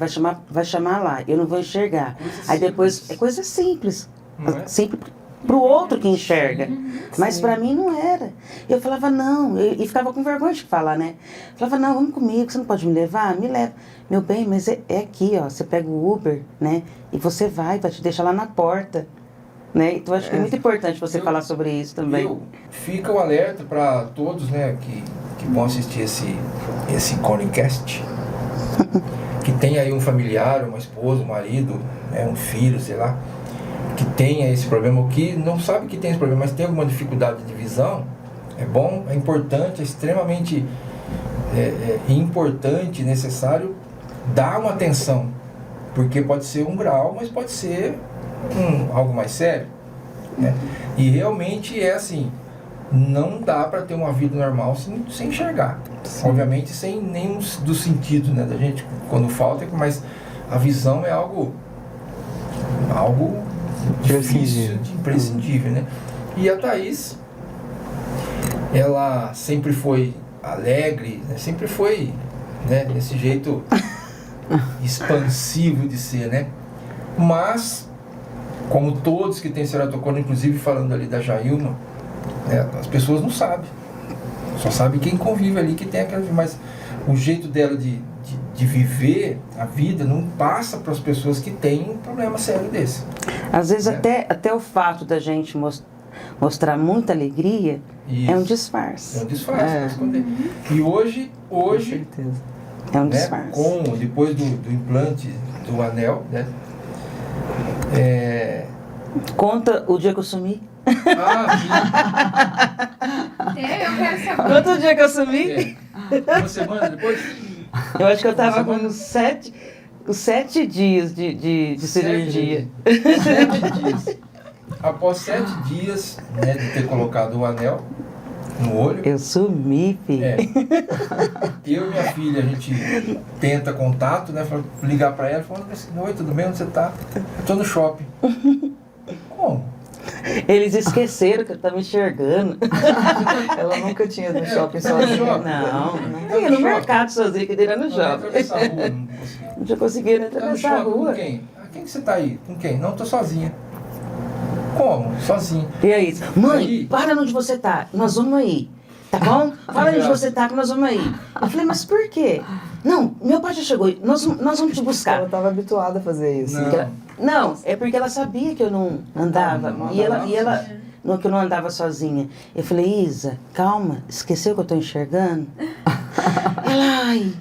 vai chamar lá, eu não vou enxergar. Aí depois, é coisa simples, simples pro outro que enxerga, mas para mim não era. Eu falava, não, e ficava com vergonha de falar, né? Falava, não, vamos comigo, você não pode me levar? Me leva. Meu bem, mas é aqui, ó, você pega o Uber, né? E você vai te deixar lá na porta. Né? Então acho que é muito importante você falar sobre isso também. Fica o alerta para todos, né, que vão assistir esse Conicast, que tem aí um familiar, uma esposa, um marido, né, um filho, sei lá, que tenha esse problema, ou que não sabe que tem esse problema, mas tem alguma dificuldade de visão. É bom, é importante, é extremamente importante, necessário dar uma atenção, porque pode ser um grau, mas pode ser algo mais sério, né? E realmente é assim, não dá para ter uma vida normal sem enxergar. Sim. Obviamente sem nenhum dos sentidos, né, da gente, quando falta, mas a visão é algo difícil, imprescindível, né? E a Thaís, ela sempre foi alegre, né? Sempre foi, né, desse jeito expansivo de ser, né? Mas como todos que têm ceratocone, inclusive falando ali da Jailma, as pessoas não sabem. Só sabe quem convive ali, que tem aquela... Mas o jeito dela de viver a vida não passa para as pessoas que têm um problema sério desse. Às vezes até o fato da gente mostrar muita alegria, Isso. é um disfarce. É um disfarce, pra esconder. E hoje Com certeza. É um né, disfarce. depois do implante do anel, né? Conta o dia que eu sumi. Eu quero saber. Conta o dia que eu sumi. Uma semana depois? Eu acho que eu tava com 7 dias de cirurgia. 7 dias. Após 7 dias, né, de ter colocado o anel no olho. Eu sumi, filho. Eu e minha filha, a gente tenta contato, né? Ligar pra ela e falar, oi, tudo bem? Onde você tá? Eu tô no shopping. Como? Eles esqueceram que eu tava enxergando. Ela nunca tinha ido no shopping sozinha. Não. Eu ia no mercado sozinha, que era no shopping. Não tinha conseguido atravessar a rua. Com quem? Quem que você tá aí? Com quem? Não, tô sozinha. Como? Sozinha. E aí? Mãe, Aí. para onde você tá. Nós vamos aí. Tá bom? Fala onde você tá que nós vamos aí. Eu falei, mas por quê? Não, meu pai já chegou. Nós vamos te buscar. Ela estava habituada a fazer isso. Não, é porque ela sabia que eu não andava. Que eu não andava sozinha. Eu falei, Isa, calma, esqueceu que eu tô enxergando? Ela, ai,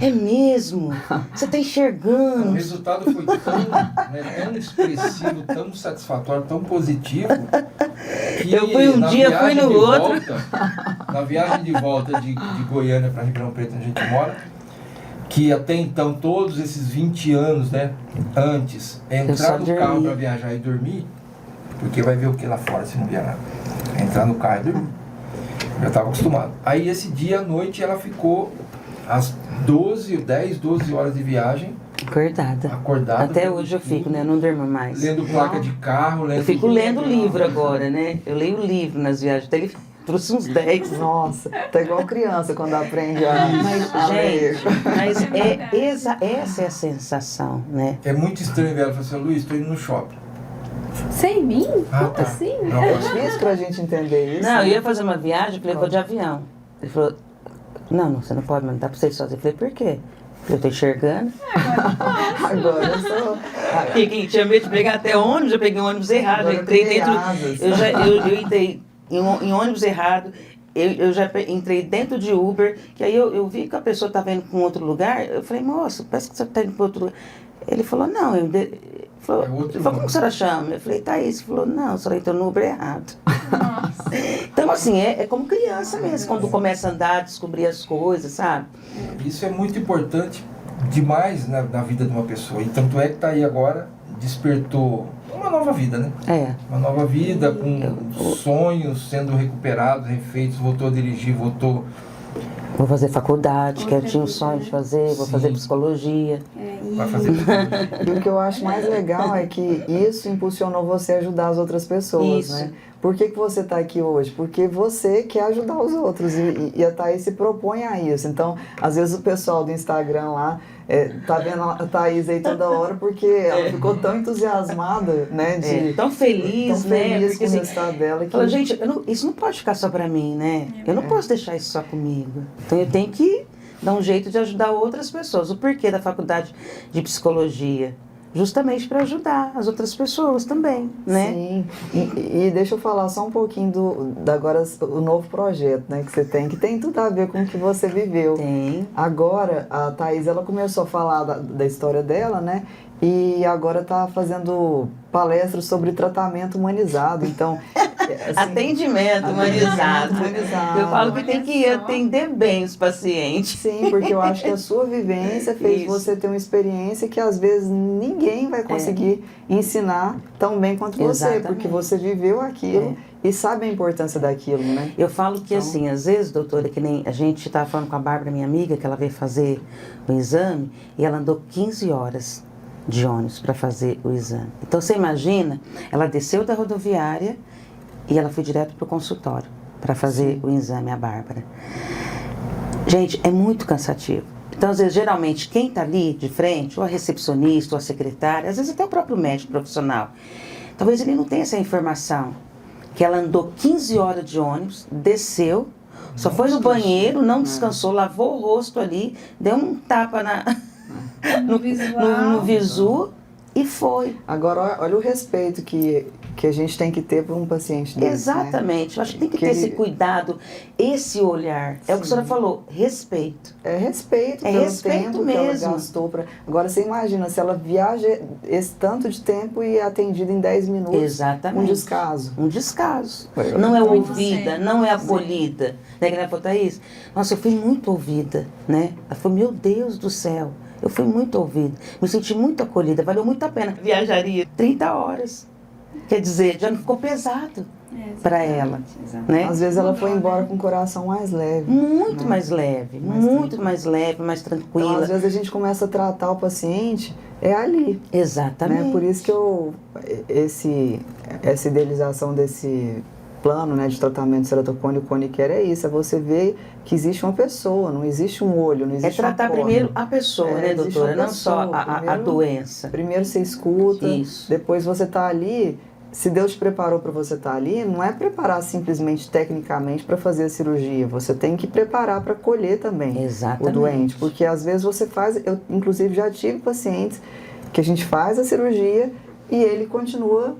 é mesmo? Você tá enxergando? O resultado foi tão expressivo, tão satisfatório, tão positivo. Que eu fui um dia, fui no outro. Na viagem de volta de Goiânia para Ribeirão Preto, onde a gente mora, que até então, todos esses 20 anos, né, antes, entrar no carro para viajar e dormir, porque vai ver o que lá fora se não vier nada. Entrar no carro e dormir. Já estava acostumado. Aí esse dia à noite ela ficou às 10, 12 horas de viagem. Acordada. Até hoje eu fico, né? Eu não durmo mais. Lendo placa de carro, Eu fico lendo livro agora, né? Eu leio livro nas viagens. Até ele trouxe uns 10. Nossa, tá igual criança quando aprende a ler. Mas essa é a sensação, né? É muito estranho ver ela falar assim, Luiz, estou indo no shopping. Sem mim? Como tá. assim? Não, É difícil pra gente entender isso. Não, eu ia fazer uma viagem, eu falei, vou de avião. Ele falou, não, você não pode mandar pra você ir sozinho. Eu falei, por quê? Eu tô enxergando. Agora eu sou... E quem tinha medo de pegar até ônibus, eu peguei um ônibus errado. Eu entrei dentro... Eu entrei em ônibus errado. Eu já entrei dentro de Uber, que aí eu vi que a pessoa estava indo para um outro lugar. Eu falei, moço, parece que você está indo para outro lugar. Ele falou, não, ele falou, como a senhora chama? Eu falei, Thaís. Ele falou, não, a senhora entrou no Uber errado. Nossa. Então, assim, é como criança mesmo, quando começa a andar, descobrir as coisas, sabe? Isso é muito importante demais na vida de uma pessoa. E tanto é que está aí agora, despertou uma nova vida, né? Uma nova vida, com sonhos sendo recuperados, refeitos, voltou a dirigir, voltou... Vou fazer faculdade, que eu tinha um sonho de fazer, vou fazer psicologia. Vai fazer psicologia. E o que eu acho mais legal é que isso impulsionou você a ajudar as outras pessoas, né? Por que você está aqui hoje? Porque você quer ajudar os outros e a Thaís se propõe a isso. Então, às vezes o pessoal do Instagram lá tá vendo a Thaís aí toda hora porque ela ficou tão entusiasmada, né? Tão feliz, né? Porque, com o resultado dela. Falou, gente, isso não pode ficar só para mim, né? Eu não posso deixar isso só comigo. Então eu tenho que dar um jeito de ajudar outras pessoas. O porquê da faculdade de psicologia? Justamente para ajudar as outras pessoas também, né? Sim, e deixa eu falar só um pouquinho agora o novo projeto, né, que você tem, que tem tudo a ver com o que você viveu. Tem. Agora, a Thaís, ela começou a falar da história dela, né, e agora está fazendo palestras sobre tratamento humanizado, então... Assim, atendimento humanizado. Eu falo que tem que atender bem os pacientes. Sim, porque eu acho que a sua vivência fez você ter uma experiência que às vezes ninguém vai conseguir ensinar tão bem quanto você, porque você viveu aquilo e sabe a importância daquilo, né? Eu falo que assim, às vezes, doutora, que nem a gente estava falando com a Bárbara, minha amiga, que ela veio fazer o exame e ela andou 15 horas de ônibus para fazer o exame. Então você imagina, ela desceu da rodoviária e ela foi direto para o consultório para fazer o exame, a Bárbara. Gente, é muito cansativo. Então, às vezes, geralmente, quem está ali de frente, ou a recepcionista, ou a secretária, às vezes até o próprio médico profissional, talvez ele não tenha essa informação, que ela andou 15 horas de ônibus, desceu, só foi no banheiro, não descansou, lavou o rosto ali, deu um tapa no visu E foi. Agora, olha o respeito que a gente tem que ter por um paciente desse. Exatamente. Né? Eu acho que tem que ter esse cuidado, esse olhar. É o que a senhora falou, respeito. É respeito pelo tempo mesmo. que ela gastou. Agora, você imagina, se ela viaja esse tanto de tempo e é atendida em 10 minutos. Exatamente. Um descaso. Um descaso. Não é ouvida, não é acolhida. Né, que falou, Thaís? Nossa, eu fui muito ouvida, né? Ela falou, meu Deus do céu. Eu fui muito ouvida, me senti muito acolhida, valeu muito a pena. Viajaria 30 horas. Quer dizer, já não ficou pesado para ela. Né? Às vezes ela foi embora com o coração mais leve. Muito né? mais leve, mais leve, mais tranquila. Então, às vezes a gente começa a tratar o paciente ali. Exatamente. Né? Por isso que essa idealização desse plano, né, de tratamento ceratocone care é isso, é você ver que existe uma pessoa, não existe um olho, não existe tratar primeiro a pessoa, né, doutora? Não só a doença. Primeiro você escuta, isso. Depois você está ali, se Deus te preparou para você estar ali, não é preparar simplesmente tecnicamente para fazer a cirurgia, você tem que preparar para colher também o doente, porque às vezes você faz, eu inclusive já tive pacientes que a gente faz a cirurgia e ele continua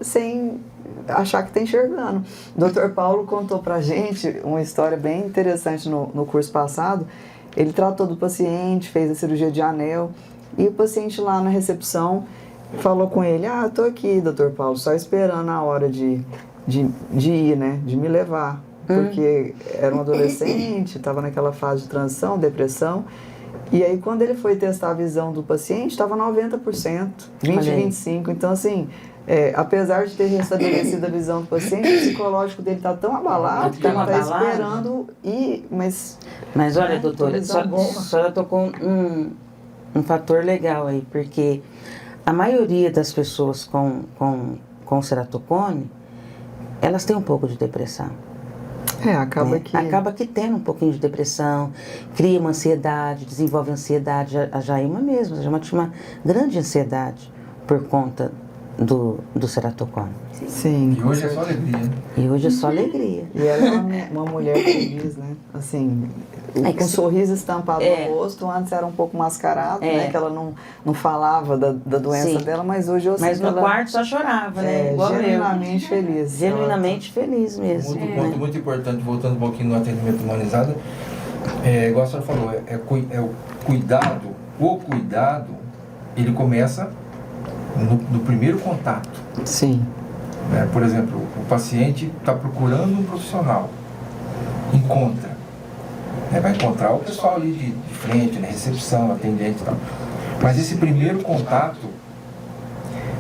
sem achar que está enxergando. O Dr. Paulo contou pra gente uma história bem interessante no curso passado. Ele tratou do paciente, fez a cirurgia de anel e o paciente lá na recepção falou com ele, tô aqui, Dr. Paulo, só esperando a hora de ir, né, de me levar. Porque era um adolescente, estava naquela fase de transição, depressão. E aí quando ele foi testar a visão do paciente, estava 90%, 20-25%. Então assim, apesar de ter restabelecido a visão do paciente, o psicológico dele está tão abalado que ele está esperando ir, mas olha, doutora, a senhora tocou um fator legal aí, porque a maioria das pessoas com ceratocone, elas têm um pouco de depressão. Acaba que tendo um pouquinho de depressão, cria uma ansiedade, desenvolve ansiedade, a Jailma mesmo, já tinha uma grande ansiedade por conta do ceratocone. Sim. E hoje é só alegria, né? E hoje é só alegria. E ela é uma mulher feliz, né? Assim, com um sorriso estampado no rosto, antes era um pouco mascarado, né? Que ela não falava da doença dela, mas hoje eu sei Mas no quarto só chorava, né? Igual genuinamente feliz. Genuinamente feliz mesmo. Outro ponto muito importante, voltando um pouquinho no atendimento humanizado, igual a senhora falou, o cuidado, ele começa no primeiro contato. Sim. Por exemplo, o paciente está procurando um profissional, encontra. Vai encontrar o pessoal ali de frente, na recepção, atendente e tal. Mas esse primeiro contato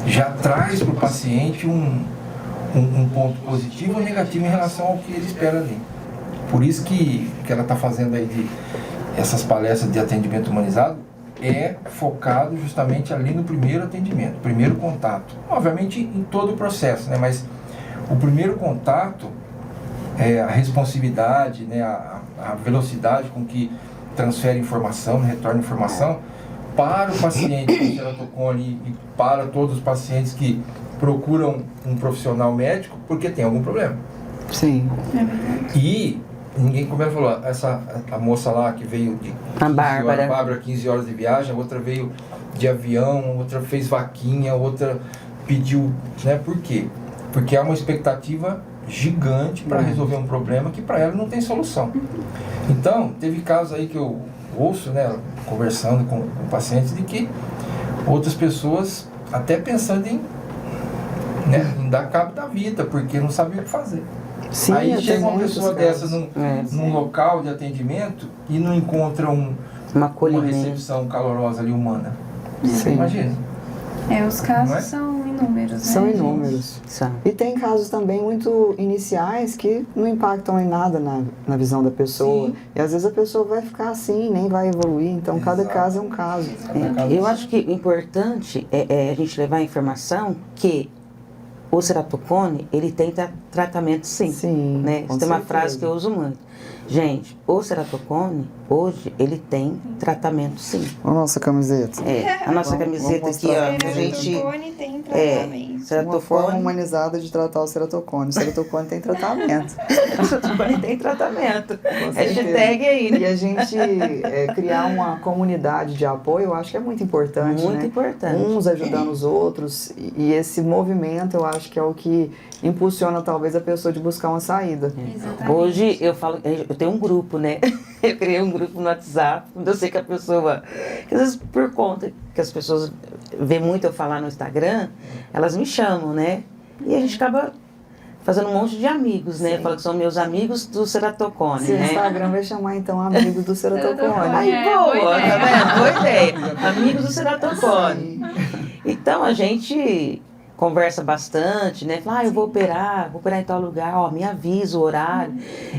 já traz para o paciente um ponto positivo ou negativo em relação ao que ele espera ali. Por isso que ela está fazendo aí essas palestras de atendimento humanizado, é focado justamente ali no primeiro atendimento, primeiro contato. Obviamente em todo o processo, né? Mas o primeiro contato, a responsividade, né? A velocidade com que transfere informação, retorna informação para o paciente com ceratocone e para todos os pacientes que procuram um profissional médico porque tem algum problema. Sim. E ninguém, como ela falou, a moça lá que veio de 15 horas de viagem, a outra veio de avião, a outra fez vaquinha, a outra pediu, né? Por quê? Porque há uma expectativa gigante para resolver um problema que para ela não tem solução. Então, teve casos aí que eu ouço, né, conversando com pacientes, de que outras pessoas até pensando em dar cabo da vida, porque não sabiam o que fazer. Sim, aí chega uma pessoa dessa num local de atendimento e não encontra uma recepção calorosa ali, humana. Você imagina? Os casos são inúmeros, né? São inúmeros. E tem casos também muito iniciais que não impactam em nada na visão da pessoa. Sim. E às vezes a pessoa vai ficar assim, nem vai evoluir. Então, cada caso é um caso. Eu acho que o importante é a gente levar a informação que o ceratocone, ele tem tratamento sim. Sim, né? Tem uma frase que eu uso muito. Gente, o ceratocone, hoje, ele tem tratamento sim. A nossa camiseta. A nossa camiseta aqui, ó, a gente... Ceratocone tem tratamento. Uma forma humanizada de tratar o ceratocone. O ceratocone tem tratamento. O ceratocone tem tratamento. Hashtag aí, né? E a gente criar uma comunidade de apoio, eu acho que é muito importante, Muito importante. Uns ajudando os outros. E esse movimento, eu acho que é o que impulsiona, talvez, a pessoa de buscar uma saída. Exatamente. Hoje, eu tenho um grupo, né? Eu criei um grupo no WhatsApp, quando eu sei que a pessoa... Que às vezes, por conta que as pessoas veem muito eu falar no Instagram, elas me chamam, né? E a gente acaba fazendo um monte de amigos, né? Fala que são meus amigos do ceratocone, Se né? o Instagram vai chamar, então, amigos do ceratocone. Aí, boa, tá vendo? Boa ideia. Amigos do ceratocone. Então, a gente conversa bastante, né? Fala, eu vou operar em tal lugar, ó, me avisa o horário.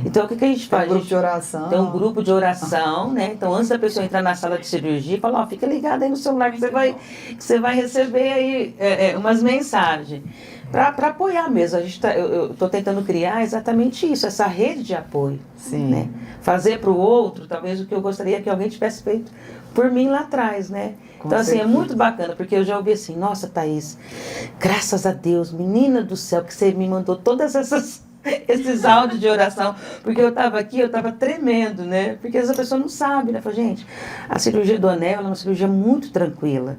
Então, o que a gente faz? Tem um grupo de oração. Tem um grupo de oração, né? Então, antes da pessoa entrar na sala de cirurgia, fala, ó, fica ligado aí no celular que você vai receber aí umas mensagens. Para apoiar mesmo. Eu estou tentando criar exatamente isso, essa rede de apoio. Sim. Né? Fazer para o outro, talvez o que eu gostaria que alguém tivesse feito por mim lá atrás, né? Então, assim, é muito bacana, porque eu já ouvi assim, nossa, Thaís, graças a Deus, menina do céu, que você me mandou todas esses áudios de oração, porque eu estava aqui, eu estava tremendo, né? Porque essa pessoa não sabe, né? Fala, gente, a cirurgia do anel é uma cirurgia muito tranquila.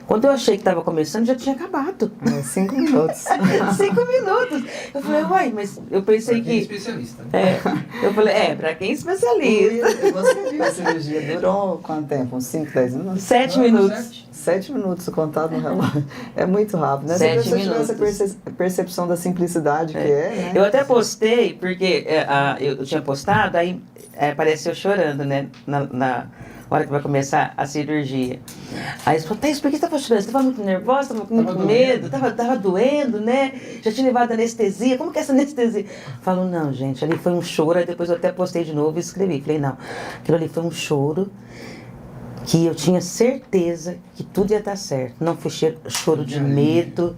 Quando eu achei que estava começando, já tinha acabado. 5 minutos. 5 minutos. Eu falei, uai, mas eu pensei pra quem que... é especialista, né? Eu falei, pra quem é especialista. Você viu a cirurgia? Durou quanto tempo? Uns 5, 10 minutos? 7 minutos. 7 minutos contado no relógio. É muito rápido, né? 7 Se a pessoa tiver essa percepção da simplicidade que né? Eu até postei, porque eu tinha postado, aí apareceu chorando, né? Na hora que vai começar a cirurgia. Aí você falou, Thaís, por que você estava chorando? Você estava muito nervosa, estava com muito medo, estava doendo, né? Já tinha levado anestesia, como que é essa anestesia? Falo, não, gente, ali foi um choro, aí depois eu até postei de novo e escrevi. Falei, não, aquilo ali foi um choro que eu tinha certeza que tudo ia dar certo. Não foi choro de medo,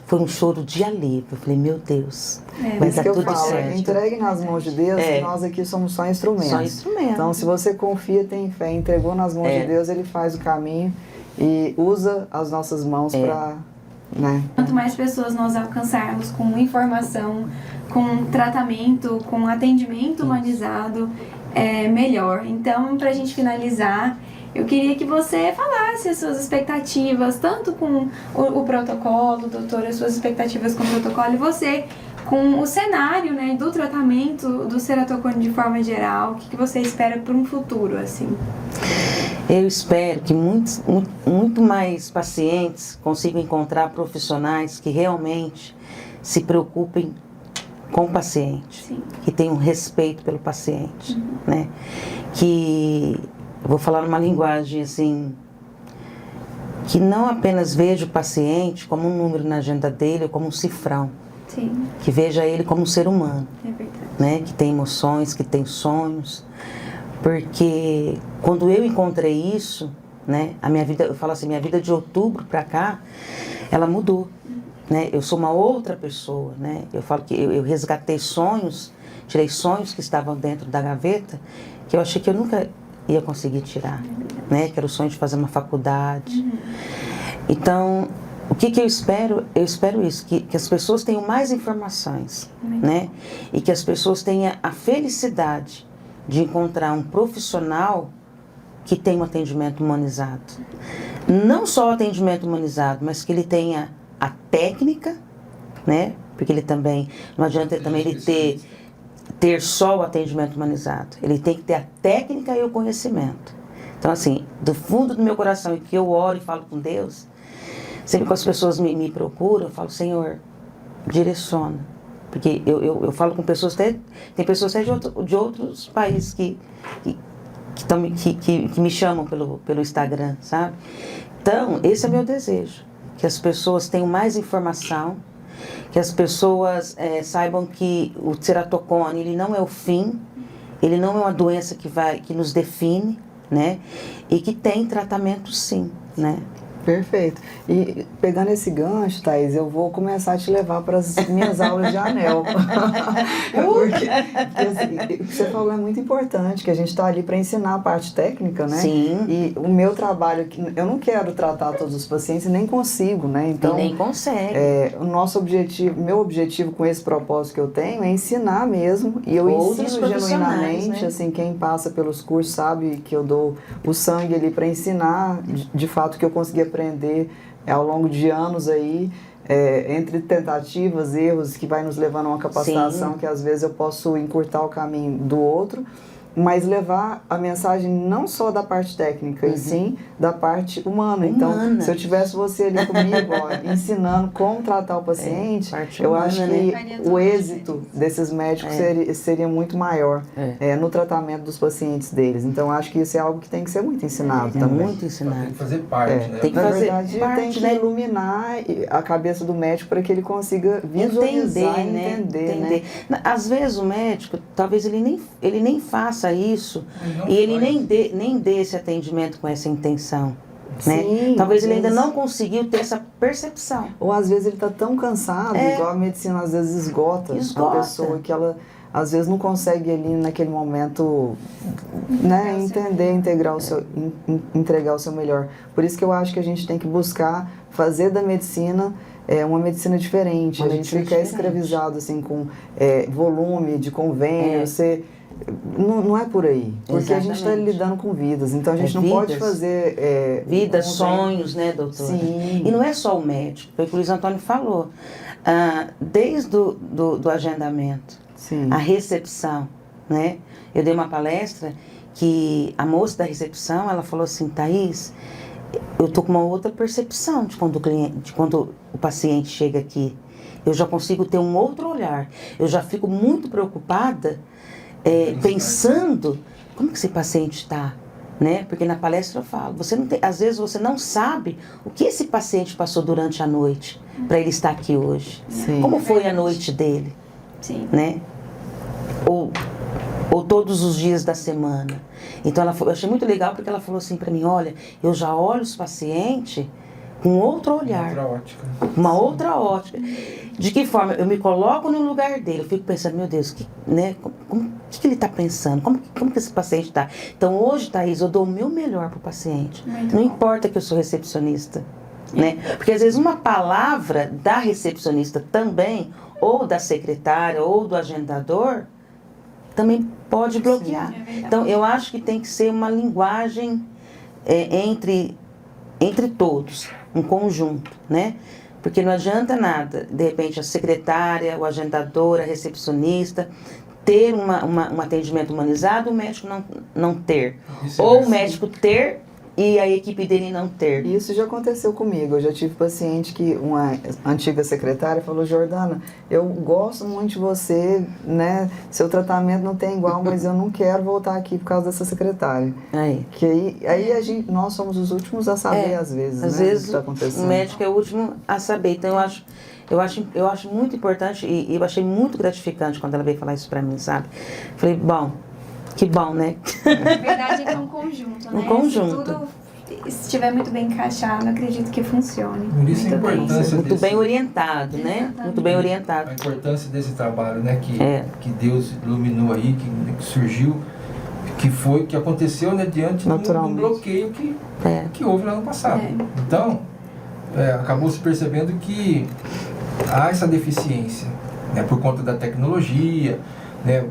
foi um choro de alívio. Eu falei, meu Deus, vai dar tudo certo. Entregue nas mãos de Deus, nós aqui somos só instrumentos. Só instrumentos. Então, se você confia, tem fé, entregou nas mãos de Deus, Ele faz o caminho e usa as nossas mãos para... Né? Quanto mais pessoas nós alcançarmos com informação, com tratamento, com atendimento humanizado, melhor. Então, para a gente finalizar, eu queria que você falasse as suas expectativas, tanto com o protocolo, doutora, as suas expectativas com o protocolo, e você com o cenário, né, do tratamento do ceratocone de forma geral. O que você espera para um futuro, assim? Eu espero que muito mais pacientes consigam encontrar profissionais que realmente se preocupem com o paciente, Sim. que tenham respeito pelo paciente, né? Que, eu vou falar numa linguagem assim, que não apenas veja o paciente como um número na agenda dele, ou como um cifrão. Sim. Que veja ele como um ser humano, verdade. né? Que tem emoções, que tem sonhos. Porque quando eu encontrei isso, né? A minha vida, eu falo assim, minha vida de outubro para cá, ela mudou, né? Eu sou uma outra pessoa, né? Eu falo que eu resgatei sonhos, tirei sonhos que estavam dentro da gaveta, que eu achei que eu nunca ia conseguir tirar, né? Que era o sonho de fazer uma faculdade. Então, o que eu espero? Eu espero isso, que as pessoas tenham mais informações, né? E que as pessoas tenham a felicidade de encontrar um profissional que tenha um atendimento humanizado. Não só o atendimento humanizado, mas que ele tenha a técnica, né? Porque ele também, não adianta ele ter só o atendimento humanizado. Ele tem que ter a técnica e o conhecimento. Então, assim, do fundo do meu coração, e que eu oro e falo com Deus, sempre que as pessoas me procuram, eu falo, Senhor, direciona. Porque eu falo com pessoas, tem pessoas até de outros países que me chamam pelo Instagram, sabe? Então, esse é meu desejo. Que as pessoas tenham mais informação, que as pessoas saibam que o ceratocone, ele não é o fim, ele não é uma doença que nos define, né? E que tem tratamento sim, né? Perfeito. E pegando esse gancho, Thaís, eu vou começar a te levar para as minhas aulas de anel. Porque assim, o que você falou é muito importante, que a gente está ali para ensinar a parte técnica, né? Sim. E o meu trabalho, eu não quero tratar todos os pacientes, nem consigo, né? Então, e nem consegue. O nosso objetivo, meu objetivo com esse propósito que eu tenho é ensinar mesmo, e eu ensino genuinamente, né? Assim, quem passa pelos cursos sabe que eu dou o sangue ali para ensinar, de fato, que eu consegui aprender ao longo de anos aí, entre tentativas, erros, que vai nos levando a uma capacitação. Sim. Que às vezes eu posso encurtar o caminho do outro, mas levar a mensagem não só da parte técnica, e sim da parte humana. Então, se eu tivesse você ali comigo, ensinando como tratar o paciente, eu acho que o êxito desses médicos seria muito maior no tratamento dos pacientes deles. Então, acho que isso é algo que tem que ser muito ensinado também. Muito ensinado. Tem que fazer parte, né? Tem que fazer parte, tem que iluminar a cabeça do médico para que ele consiga visualizar e entender. Né? Às vezes o médico, talvez ele nem faça isso e ele nem dê esse atendimento com essa intenção, né? Sim, talvez ele ainda não conseguiu ter essa percepção. Ou às vezes ele está tão cansado, igual a medicina às vezes esgota. A pessoa que ela às vezes não consegue ali naquele momento, né, entregar o seu melhor. Por isso que eu acho que a gente tem que buscar fazer da medicina uma medicina diferente. A gente fica escravizado assim com volume de convênio, não é por aí, porque a gente está lidando com vidas, então a gente não pode fazer... vidas, sonhos, né, doutora? Sim. E não é só o médico, foi o que o Luiz Antônio falou, desde do agendamento, sim, a recepção, né? Eu dei uma palestra que a moça da recepção, ela falou assim, Thaís, eu tô com uma outra percepção de quando o paciente chega aqui, eu já consigo ter um outro olhar, eu já fico muito preocupada pensando como que esse paciente está, né? Porque na palestra eu falo, às vezes você não sabe o que esse paciente passou durante a noite para ele estar aqui hoje. Sim. Como foi a noite dele, sim, né? Ou todos os dias da semana. Então eu achei muito legal porque ela falou assim para mim, olha, eu já olho os pacientes com outro olhar. Uma outra ótica. De que forma? Eu me coloco no lugar dele, eu fico pensando, meu Deus, o que ele está pensando? Como que esse paciente está? Então hoje, Thaís, eu dou o meu melhor para o paciente. Não importa que eu sou recepcionista, né? Porque às vezes uma palavra da recepcionista também, ou da secretária, ou do agendador, também pode bloquear. Sim, então eu acho que tem que ser uma linguagem entre todos, um conjunto, né? Porque não adianta nada, de repente, a secretária, o agendador, a recepcionista, ter um atendimento humanizado, o médico não ter. Ou o médico ter e a equipe dele não ter. Isso já aconteceu comigo. Eu já tive paciente que uma antiga secretária falou, Jordana, eu gosto muito de você, né? Seu tratamento não tem igual, mas eu não quero voltar aqui por causa dessa secretária. Que aí nós somos os últimos a saber, às vezes, às né? vezes o que tá acontecendo. O médico é o último a saber. Então eu acho muito importante e eu achei muito gratificante quando ela veio falar isso pra mim, sabe? Falei, que bom, né? Na verdade é um conjunto, né? Um conjunto. Se tudo estiver muito bem encaixado, acredito que funcione. Por isso muito a importância muito bem orientado, né? Exatamente. Muito bem orientado. A importância desse trabalho, né? Que Deus iluminou aí, que surgiu, que aconteceu, né, diante do bloqueio que houve lá no passado. Então, acabou se percebendo que há essa deficiência, né, por conta da tecnologia, né?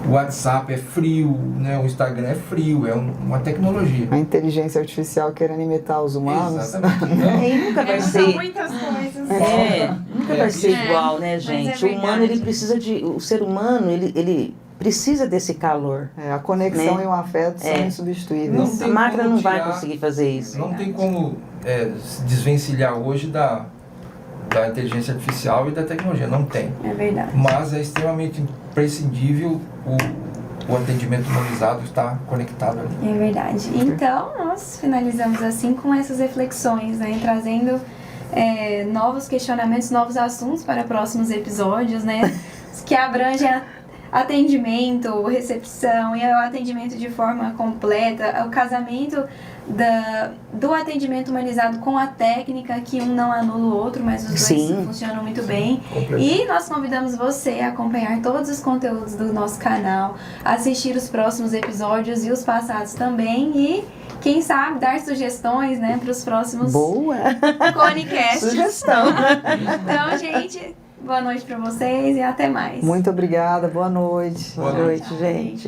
O WhatsApp é frio, né? O Instagram é frio, é uma tecnologia. A inteligência artificial querendo imitar os humanos. Exatamente. E nunca vai ser. Muitas coisas. Nunca vai ser igual, né, gente? O humano, ele precisa o ser humano, ele precisa desse calor. A conexão, né? E o afeto são insubstituíveis. A máquina não vai conseguir fazer isso. Não tem como se desvencilhar hoje da inteligência artificial e da tecnologia, não tem. É verdade. Mas é extremamente imprescindível o atendimento humanizado estar conectado ali. É verdade. Então, nós finalizamos assim com essas reflexões, né? Trazendo novos questionamentos, novos assuntos para próximos episódios, né? Que abrangem atendimento, recepção e o atendimento de forma completa, o casamento do atendimento humanizado com a técnica, que um não anula o outro, mas os dois funcionam muito bem. E nós convidamos você a acompanhar todos os conteúdos do nosso canal, assistir os próximos episódios e os passados também, e quem sabe dar sugestões, né, para os próximos Conicast. Sugestão. Então, gente, boa noite para vocês e até mais. Muito obrigada, boa noite. Boa noite, gente.